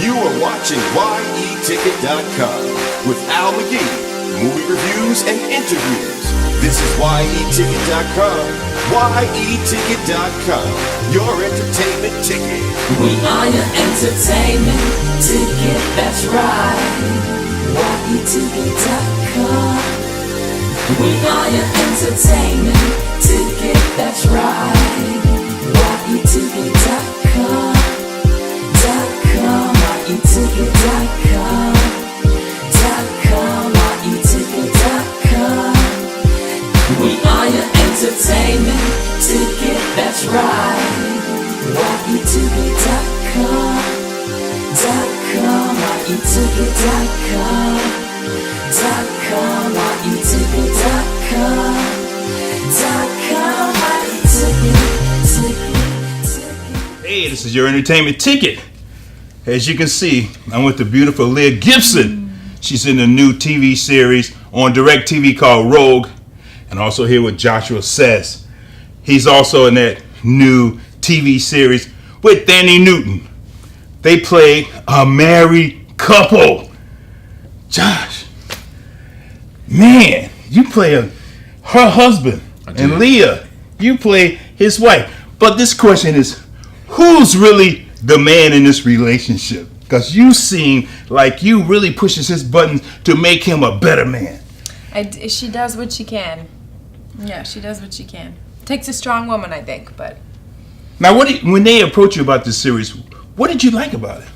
You are watching Yeticket.com with Al McGee, movie reviews and interviews. This is Yeticket.com. Yeticket.com, your entertainment ticket. We are your entertainment ticket, that's right. Yeticket.com. We are your entertainment ticket, that's right. Yeticket.com. Yeticket.com. Yeticket.com. We are your entertainment ticket, that's right. Yeticket.com. Yeticket.com. Hey, this is your entertainment ticket. As you can see, I'm with the beautiful Leah Gibson. She's in a new TV series on DIRECTV called Rogue, and also here with Joshua Sasse. He's also in that new TV series with Thandie Newton. They play a married couple. Josh, man, you play her husband, and Leah, you play his wife. But this question is, who's really the man in this relationship? Because you seem like you really pushes his buttons to make him a better man. She does what she can. Yeah, she does what she can. Takes a strong woman, I think. But now, when they approached you about this series, what did you like about it?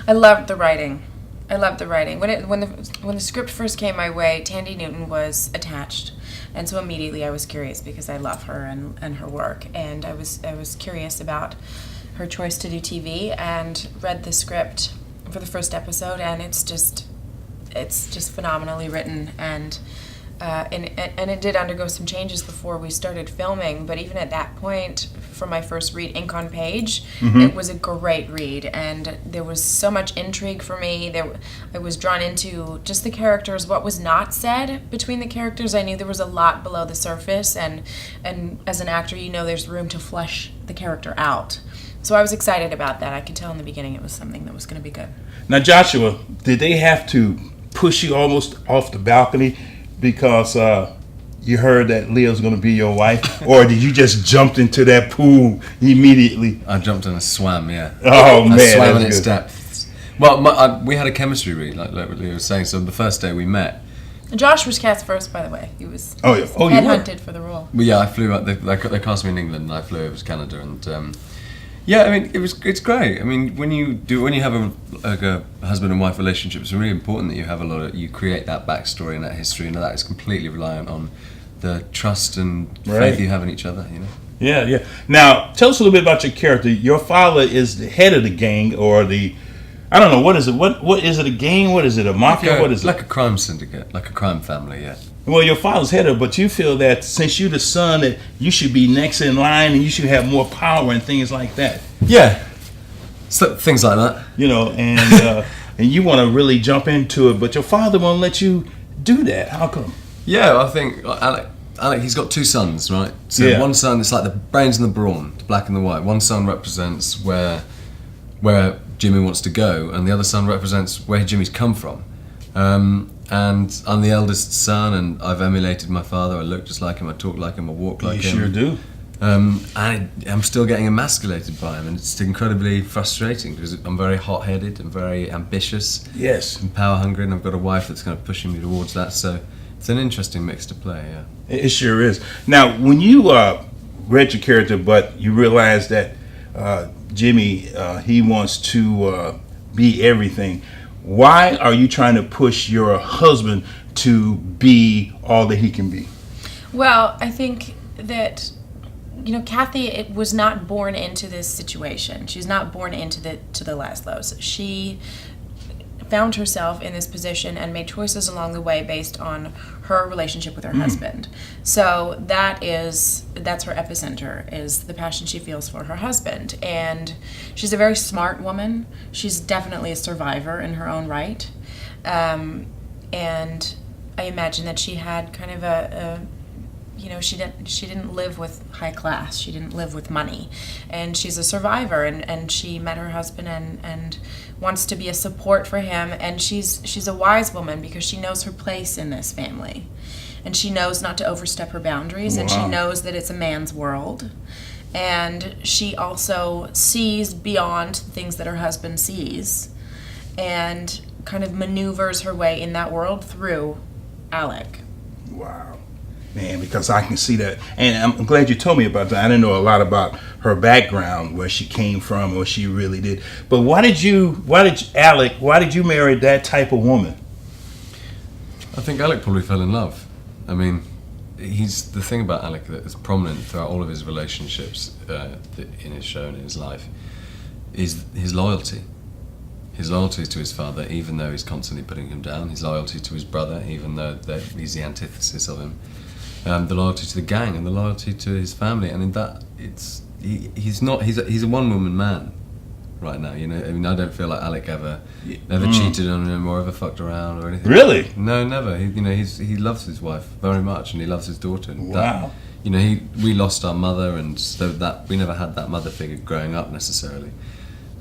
I loved the writing. When the script first came my way, Thandie Newton was attached, and so immediately I was curious because I love her and her work, and I was curious about her choice to do TV, and read the script for the first episode, and it's just phenomenally written, and it did undergo some changes before we started filming, but even at that point, for my first read, ink on page, it was a great read, and there was so much intrigue for me. I was drawn into just the characters, what was not said between the characters. I knew there was a lot below the surface, and as an actor, you know there's room to flesh the character out. So I was excited about that. I could tell in the beginning it was something that was going to be good. Now, Joshua, did they have to push you almost off the balcony because you heard that Leah's going to be your wife? Or did you just jump into that pool immediately? I jumped in and swam, yeah. Oh, man. I swam in its depths. Well, we had a chemistry read, like Leah was saying. So the first day we met. Josh was cast first, by the way. He was headhunted for the role. Well, yeah, I flew up. They cast me in England, and I flew over to Canada, and yeah, I mean, it's great. I mean, when you have a husband and wife relationship, it's really important that you have you create that backstory and that history, and that is completely reliant on the trust and faith you have in each other. You know. Yeah. Now, tell us a little bit about your character. Your father is the head of the gang, or I don't know, what is it? What is it? A gang? What is it? A mafia? What is it? Like a crime syndicate, like a crime family. Yeah. Well, your father's head of it, but you feel that since you're the son, that you should be next in line and you should have more power and things like that. Yeah, so, things like that. You know, and and you want to really jump into it, but your father won't let you do that. How come? Yeah, I think Alec, he's got two sons, right? So one son, it's like the brains and the brawn, the black and the white. One son represents where Jimmy wants to go, and the other son represents where Jimmy's come from. And I'm the eldest son, and I've emulated my father. I look just like him, I talk like him, I walk like him. You sure do. I'm still getting emasculated by him, and it's incredibly frustrating because I'm very hot-headed and very ambitious. Yes. And power-hungry, and I've got a wife that's kind of pushing me towards that. So it's an interesting mix to play. Yeah. It sure is. Now, when you read your character, but you realize that Jimmy he wants to be everything. Why are you trying to push your husband to be all that he can be? Well, I think that, Kathy was not born into this situation. She's not born into the Laszlos. She found herself in this position and made choices along the way based on her relationship with her husband. So that's her epicenter, is the passion she feels for her husband. And she's a very smart woman. She's definitely a survivor in her own right. And I imagine that she had kind of she didn't live with high class. She didn't live with money, and she's a survivor. And she met her husband and wants to be a support for him. And she's a wise woman because she knows her place in this family, and she knows not to overstep her boundaries. Wow. And she knows that it's a man's world. And she also sees beyond things that her husband sees, and kind of maneuvers her way in that world through Alec. Wow. Man, because I can see that. And I'm glad you told me about that. I didn't know a lot about her background, where she came from, what she really did. But why did you marry that type of woman? I think Alec probably fell in love. I mean, the thing about Alec that is prominent throughout all of his relationships in his show and in his life is his loyalty. His loyalty to his father, even though he's constantly putting him down. His loyalty to his brother, even though he's the antithesis of him. The loyalty to the gang and the loyalty to his family. And in that, he's a one-woman man right now. I mean, I don't feel like Alec ever cheated on him or ever fucked around or anything. Really? No, never. He loves his wife very much, and he loves his daughter. And wow. We lost our mother, and so that we never had that mother figure growing up necessarily.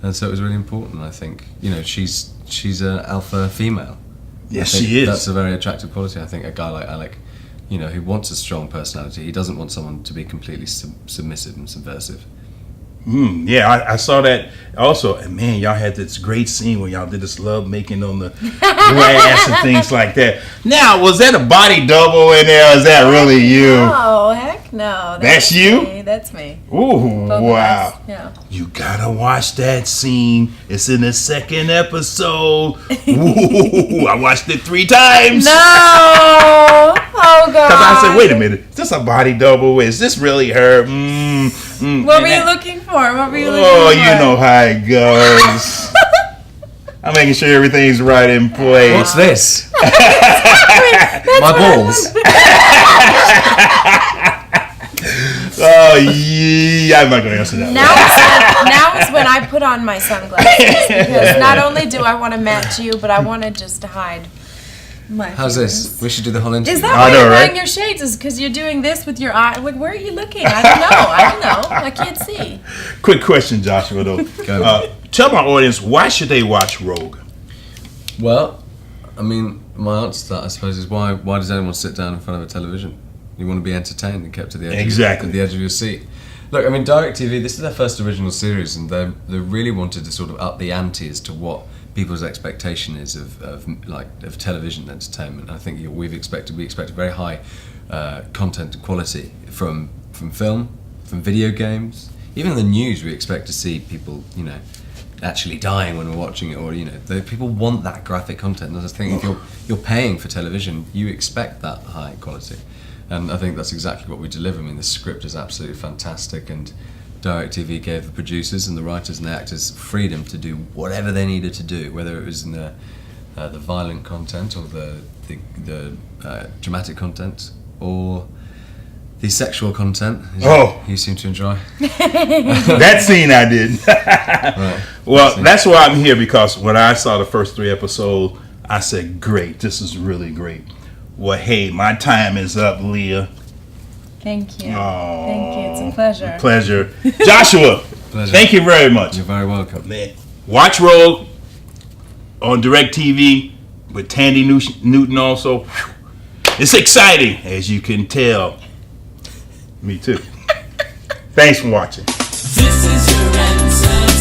And so it was really important, I think. She's an alpha female. Yes, she is. That's a very attractive quality. I think a guy like Alec, who wants a strong personality, he doesn't want someone to be completely submissive and subversive. Yeah, I saw that also. And man, y'all had this great scene where y'all did this love making on the grass and things like that. Now, was that a body double in there, or is that really you? No, heck no. That's you? Me. That's me. Ooh, Both wow. Yeah. You gotta watch that scene. It's in the second episode. Ooh, I watched it 3 times. No! Oh, God. Because I said, wait a minute, is this a body double? Is this really her? What were you looking for? Oh, you know how it goes. I'm making sure everything's right in place. What's this? That's my balls. Oh, yeah. I'm not going to answer that. Now is when I put on my sunglasses, because not only do I want to match you, but I want to just hide my How's feelings. this? We should do the whole interview. Is that why you're wearing your shades? Is because you're doing this with your eye? Like, where are you looking? I don't know. I can't see. Quick question, Joshua, though. Tell my audience, why should they watch Rogue? Well, I mean, my answer to that, I suppose, is why does anyone sit down in front of a television? You want to be entertained and kept to the edge, at the edge of your seat. Look, I mean, DIRECTV, this is their first original series, and they really wanted to sort of up the ante as to what people's expectation is of television entertainment. I think we expect very high content quality from film, from video games, even the news. We expect to see people, actually dying when we're watching it, or people want that graphic content. And I think if you're paying for television, you expect that high quality. And I think that's exactly what we deliver. I mean, the script is absolutely fantastic, and DIRECTV gave the producers and the writers and the actors freedom to do whatever they needed to do, whether it was in the violent content or the dramatic content or the sexual content. You seem to enjoy. That scene I did. Right. Well, that's why I'm here, because when I saw the first 3 episodes, I said, great, this is really great. Well, hey, my time is up, Leah. Thank you. Oh, thank you. It's a pleasure. Pleasure. Joshua, thank you very much. You're very welcome. Man, watch Rogue on DIRECTV with Thandie Newton also. It's exciting, as you can tell. Me too. Thanks for watching. This is your answer.